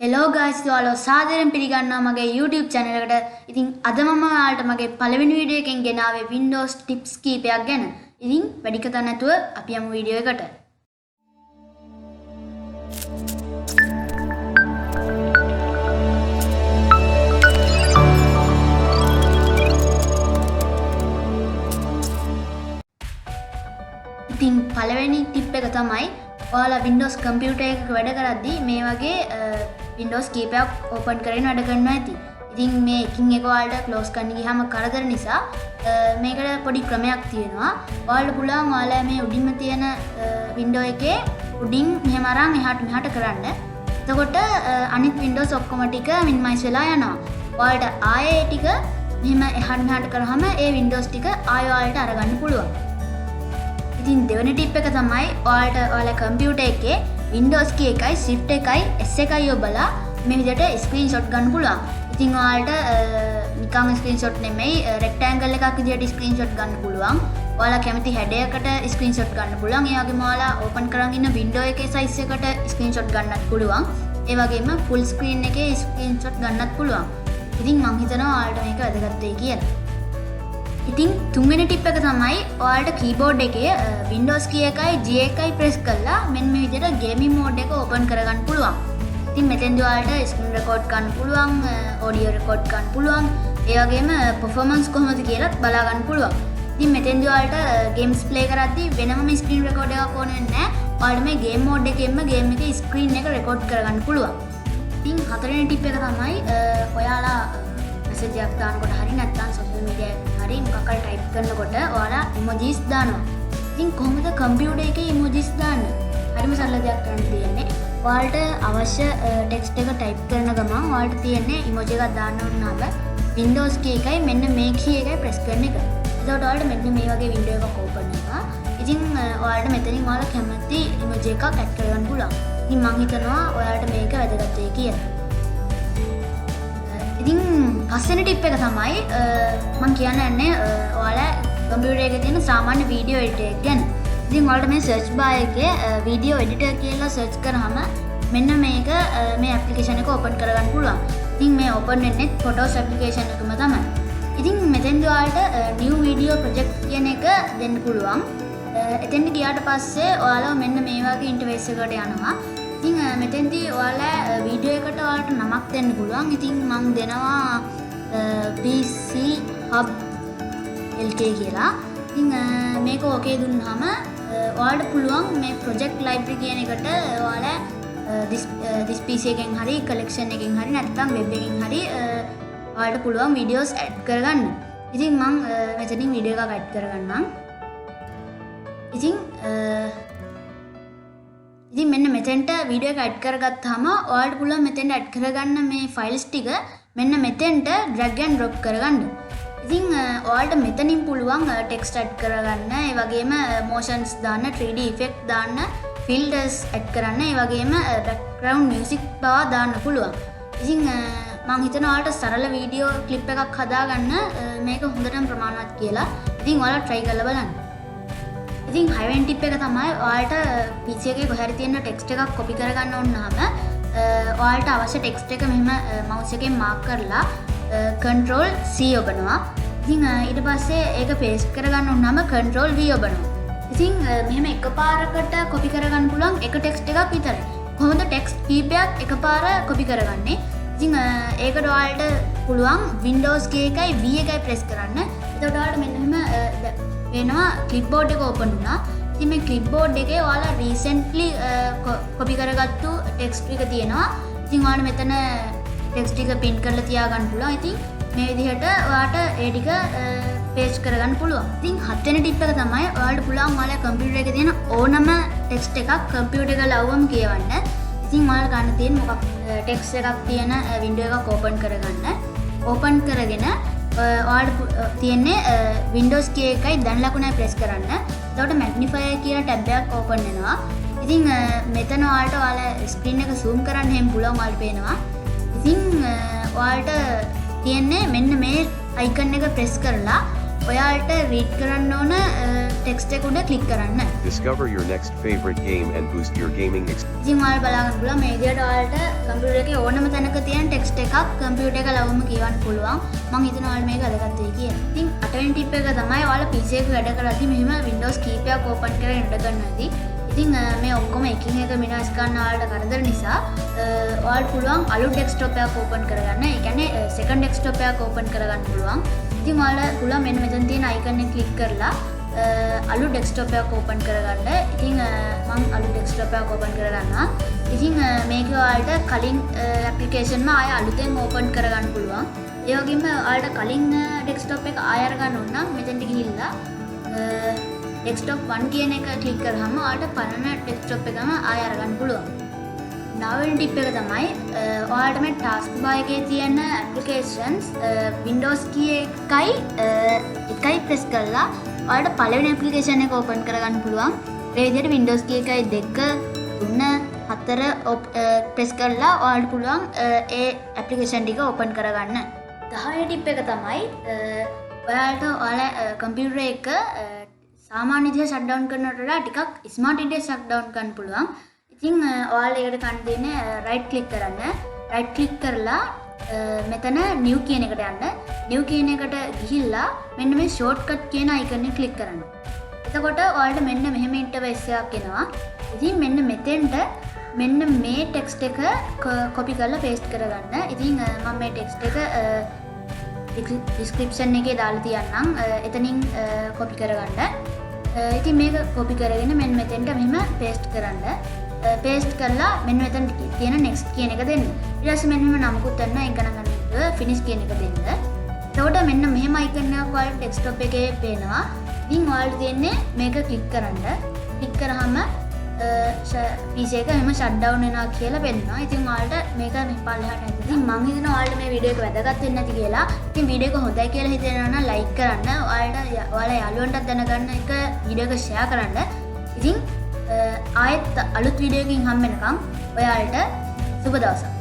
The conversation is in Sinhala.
Hello guys, ඔයාලව සාදරයෙන් පිළිගන්නවා මගේ YouTube channel එකට. ඉතින් අද මම ඔයාලට මගේ පළවෙනි වීඩියෝ එකෙන් ගෙනාවේ Windows tips කීපයක් ගැන. ඉතින් වැඩි කතා නැතුව අපි යමු වීඩියෝ එකට. ඉතින් පළවෙනි tip එක තමයි ඔයාලා Windows computer එකක වැඩ කරද්දී මේ වගේ Windows කීපයක් open කරගෙන වැඩ කරනවා ඇති. ඉතින් මේ එකින් එක ඔයාලට close කරන්න ගියාම කරදර නිසා මේකට පොඩි ක්‍රමයක් තියෙනවා. ඔයාලට පුළුවන් ඔයාලා මේ උඩින්ම තියෙන window එකේ උඩින් මෙහෙම අරන් එහාට මෙහාට කරන්න. එතකොට අනිත් Windows ඔක්කොම ටික minimize වෙලා යනවා. ඔයාලට ආයේ ටික මෙහෙම එහාට මෙහාට කරාම ඒ Windows ටික ආයෙ ඔයාලට අරගන්න පුළුවන්. ඉතින් දෙවෙනි ටිප් එක තමයි ඔයාලට ඔයාලා කම්පියුටර් එකේ Windows key එකයි Shift එකයි S එකයි ඔබලා මේ විදිහට ස්ක්‍රීන්ෂොට් ගන්න පුළුවන්. ඉතින් ඔයාලට නිකන් ස්ක්‍රීන්ෂොට් නෙමෙයි රෙක්ටැන්ගල් එකක් විදිහට ස්ක්‍රීන්ෂොට් ගන්න පුළුවන්. ඔයාලා කැමති හැඩයකට ස්ක්‍රීන්ෂොට් ගන්න පුළුවන්. ඒ වගේම ඔයාලා ඕපන් කරන් ඉන්න වින්ඩෝ එකේ සයිස් එකට ස්ක්‍රීන්ෂොට් ගන්නත් පුළුවන්. ඒ වගේම ෆුල් ස්ක්‍රීන් එකේ ස්ක්‍රීන්ෂොට් ගන්නත් පුළුවන්. ඉතින් මම හිතනවා ඔයාලට මේක වැදගත් වෙයි කියලා. ඉතින් තුන්වෙනි ටිප් එක තමයි ඔයාලට කීබෝඩ් එකේ Windows key එකයි G එකයි press කරලා මෙන්න මේ විදිහට gaming mode එක open කරගන්න පුළුවන්. ඉතින් මෙතෙන්දී ඔයාලට screen record කරන්න පුළුවන්, audio record කරන්න පුළුවන්, ඒ වගේම performance කොහොමද කියලා බලා ගන්න පුළුවන්. ඉතින් මෙතෙන්දී ඔයාලට games play කරද්දී වෙනම screen record එකක් ඕනේ නැහැ. ඔයාලට මේ game mode එකෙන්ම game එකේ screen එක record කරගන්න පුළුවන්. ඉතින් හතරවෙනි ටිප් එක තමයි ඔයාලා message එකක් දානකොට හරි නැත්නම් social media හරි මොකක් හරි type කරනකොට ඔයාලා emojis දානවා. ඉතින් කොහොමද computer එකේ emojis දාන්නේ? හරිම සරල දෙයක් කරන්න තියෙන්නේ. ඔයාලට අවශ්‍ය text එක type කරන ගමන් ඔයාලට තියෙන්නේ emoji එකක් දාන්න ඕන නම් Windows key එකයි මෙන්න මේ key එකයි press කරන එක. එතකොට ඔයාලට මෙන්න මේ වගේ window එකක් open වෙනවා. ඉතින් ඔයාලට මෙතනින් ඔයාලා කැමති emoji එකක් add කරගන්න පුළුවන්. ඉතින් මම හිතනවා ඔයාලට මේක වැදගත් වෙයි කියලා. ඉතින් පස්වෙනි ටිප් එක තමයි මම කියන්නේ ඔයාලා කම්පියුටර් එකේ තියෙන සාමාන්‍ය වීඩියෝ එඩිටර් එක ගැන. ඉතින් ඔයාලට මේ සර්ච් බාර් එකේ වීඩියෝ එඩිටර් කියලා සර්ච් කරාම මෙන්න මේක මේ ඇප්ලිකේෂන් එක ඕපන් කරගන්න පුළුවන්. ඉතින් මේ ඕපන් වෙන්නේ ෆොටෝස් ඇප්ලිකේෂන් එකම තමයි. ඉතින් මෙතෙන්දී ඔයාලට new video project කියන එක දෙන්න පුළුවන්. එතෙන්ට ගියාට පස්සේ ඔයාලා මෙන්න මේ වගේ ඉන්ටර්ෆේස් එකකට යනවා. ඉතින් මෙතෙන්දී ඔයාලා වීඩියෝ එකට ඔයාලට නමක් දෙන්න පුළුවන්. ඉතින් මම දෙනවා Pchublk කියලා. ඉතින් මේක ඕකේ දුන්නාම ඔයාලට පුළුවන් මේ project library කියන එකට ඔයාලා this PC එකෙන් හරි collection එකෙන් හරි නැත්නම් web එකෙන් හරි ඔයාලට පුළුවන් videos add කරගන්න. ඉතින් මම මෙතනින් වීඩියෝ එකක් add කරගන්නම්. ඉතින් මෙන්න මෙතෙන්ට වීඩියෝ එක ඇඩ් කරගත්තාම ඔයාලට පුළුවන් මෙතෙන්ට ඇඩ් කරගන්න මේ ෆයිල්ස් ටික මෙන්න මෙතෙන්ට drag and drop කරගන්න. ඉතින් ඔයාලට මෙතනින් පුළුවන් ටෙක්ස්ට් ඇඩ් කරගන්න, ඒ වගේම motions දාන්න, 3D effect දාන්න, filters ඇඩ් කරන්න, ඒ වගේම background music පවා දාන්න පුළුවන්. ඉතින් මම හිතනවා ඔයාලට සරල වීඩියෝ ක්ලිප් එකක් හදාගන්න මේක හොඳටම ප්‍රමාණවත් කියලා. ඉතින් ඔයාලා try කරලා බලන්න. ඉතින් හයවෙනි ටිප් එක තමයි ඔයාලට PC එකේ කොහේ හරි තියෙන ටෙක්ස්ට් එකක් කොපි කරගන්න ඕන නම් ඔයාලට අවශ්‍ය ටෙක්ස්ට් එක මෙහෙම mouse එකෙන් මාක් කරලා control C ඔබනවා. ඉතින් ඊට පස්සේ ඒක paste කරගන්න ඕන නම් control V ඔබනවා. ඉතින් මෙහෙම එකපාරකට කොපි කරගන්න පුළුවන් එක ටෙක්ස්ට් එකක් විතරයි. කොහොමද ටෙක්ස්ට් කීපයක් එකපාර කොපි කරගන්නේ? ඉතින් ඒකට ඔයාලට පුළුවන් Windows key එකයි V එකයි press කරන්න. එතකොට ඔයාලට මෙන්න මෙහෙම වෙනවා clipboard එක open වුණා. ඉතින් මේ clipboard එකේ ඔයාලා recently copy කරගත්තු text ටික තියෙනවා. ඉතින් ඔයාලා මෙතන text ටික pin කරලා තියාගන්න පුළුවන්. ඉතින් මේ විදිහට ඔයාලට ඒ ටික paste කරගන්න පුළුවන්. ඉතින් හත්වෙනි tip එක තමයි ඔයාලට පුළුවන් ඔයාලා computer එකේ තියෙන ඕනම text එකක් computer එක ලව්වම කියවන්න. ඉතින් ඔයාලා ගන්න තියෙන මොකක් text එකක් තියෙන window එකක් open කරගන්න. open කරගෙන ඔයාලට තියෙන්නේ Windows key එකයි දැන් ලකුණයි press කරන්න. එතකොට magnifier කියලා tab එකක් open වෙනවා. ඉතින් මෙතන ඔයාලට ඔයාලා screen එක zoom කරන්න හැම පුළුවන් ඔයාලට පේනවා. ඉතින් ඔයාලට තියෙන්නේ මෙන්න මේ icon එක press කරලා ඔයාලට රීඩ් කරන්න ඕන ටෙක්ස්ට් එක උඩ ක්ලික් කරන්න. Discover your next favorite game and boost your gaming experience. ඉතින් ඔයාලා බලාගන්න පුළුවන් මේ විදිහට ඔයාලට කම්පියුටර් එකේ ඕනම තැනක තියෙන ටෙක්ස්ට් එකක් කම්පියුටර් එක ලවම කියවන්න පුළුවන්. මම හිතනවා ඔයාලා මේක අදගත්ත වෙයි කියලා. ඉතින් 8 වෙනි ටිප් එක තමයි ඔයාලා PC එක වැඩ කරද්දි මෙහෙම Windows කීපයක් ඕපන් කරගෙන ඉඳ ගන්නවාදී. ඉතින් මේ ඔක්කොම එකින් එක මිනිස් ගන්න ඔයාලට කරදර නිසා ඔයාලට පුළුවන් අලුත් ඩෙස්ක්ටොප් එකක් ඕපන් කරගන්න. ඒ කියන්නේ සෙකන්ඩ් ඩෙස්ක්ටොප් එකක් ඕපන් කරගන්න පුළුවන්. ඉතින් ඔයාලා පුළුවන් මෙන්න මෙතන තියෙන අයිකන් එක ක්ලික් කරලා අලුත් ඩෙස්ක්ටොප් එකක් ඕපන් කරගන්න. ඉතින් මම අලුත් ඩෙස්ක්ටොප් එකක් ඕපන් කරගන්නවා. ඉතින් මේක ඔයාලට කලින් ඇප්ලිකේෂන් එක ආය අලුතෙන් ඕපන් කරගන්න පුළුවන්. ඒ වගේම ඔයාලට කලින් ඩෙස්ක්ටොප් එක ආය අරගන්න ඕන නම් මෙතනට ගිහිල්ලා ඩෙස්ක්ටොප් 1 කියන එක ක්ලික් කරාම ඔයාලට පරණ ඩෙස්ක්ටොප් එකම ආය අරගන්න පුළුවන්. 9 වෙනි ටිප් එක තමයි ඔයාලට මේ ටාස්ක් බාර් එකේ තියෙන ඇප්ලිකේෂන්ස් Windows key එකයි ප්‍රෙස් කරලා ඔයාලට පළවෙනි ඇප්ලිකේෂන් එක ඕපන් කරගන්න පුළුවන්. ඒ විදිහට Windows key එකයි 2 3 4 ප්‍රෙස් කරලා ඔයාලට පුළුවන් ඒ ඇප්ලිකේෂන් ටික ඕපන් කරගන්න. 10 වෙනි ටිප් එක තමයි ඔයාලට ඔයාලා කම්පියුටර් එක සාමාන්‍ය විදිහට ෂට්ඩවුන් කරනවට වඩා ටිකක් ස්මාර්ට් විදිහට ෂට්ඩවුන් කරන්න පුළුවන්. ඉතින් ඔයාලා ඒකට කන්න දෙන්නේ රයිට් ක්ලික් කරන්න. රයිට් ක්ලික් කරලා මෙතන new කියන එකට යන්න. new කියන එකට ගිහිල්ලා මෙන්න මේ shortcut කියන icon එක ක්ලික් කරන්න. එතකොට ඔයාලට මෙන්න මෙහෙම ඉන්ටර්ෆේස් එකක් එනවා. ඉතින් මෙන්න මෙතෙන්ට මෙන්න මේ ටෙක්ස්ට් එක copy කරලා paste කරගන්න. ඉතින් මම මේ ටෙක්ස්ට් එක description එකේ දාලා තියන්නම්. එතනින් copy කරගන්න. ඉතින් මේක copy කරගෙන මෙන්න මෙතෙන්ට මෙහෙම paste කරන්න. paste කරලා මෙන්න මෙතන තියෙන next කියන එක දෙන්න. ඊට පස්සේ මෙන්න මෙහෙම නමකුත් ගන්න එක ගන්න finish කියන එක දෙන්න. එතකොට මෙන්න මෙහෙම icon එකක් ඔයාලට desktop එකේ පේනවා. ඉතින් ඔයාලට තියෙන්නේ මේක click කරන්න. click කරාම PC එක එහෙම shutdown වෙනවා කියලා පෙන්නනවා. ඉතින් ඔයාලට මේක මේ පල්ලෙහාට ඇවිත්. ඉතින් මම හිතනවා ඔයාලට මේ වීඩියෝ එක වැදගත් වෙන්නේ නැති කියලා. ඉතින් වීඩියෝ එක හොඳයි කියලා හිතෙනවා නම් like කරන්න. ඔයාලා යාළුවන්ටත් දැනගන්න එක වීඩියෝ එක share කරන්න. ඉතින් ආයෙත් අලුත් වීඩියෝ එකකින් හම්බ වෙනකම් ඔයාලට සුබ දවසක්.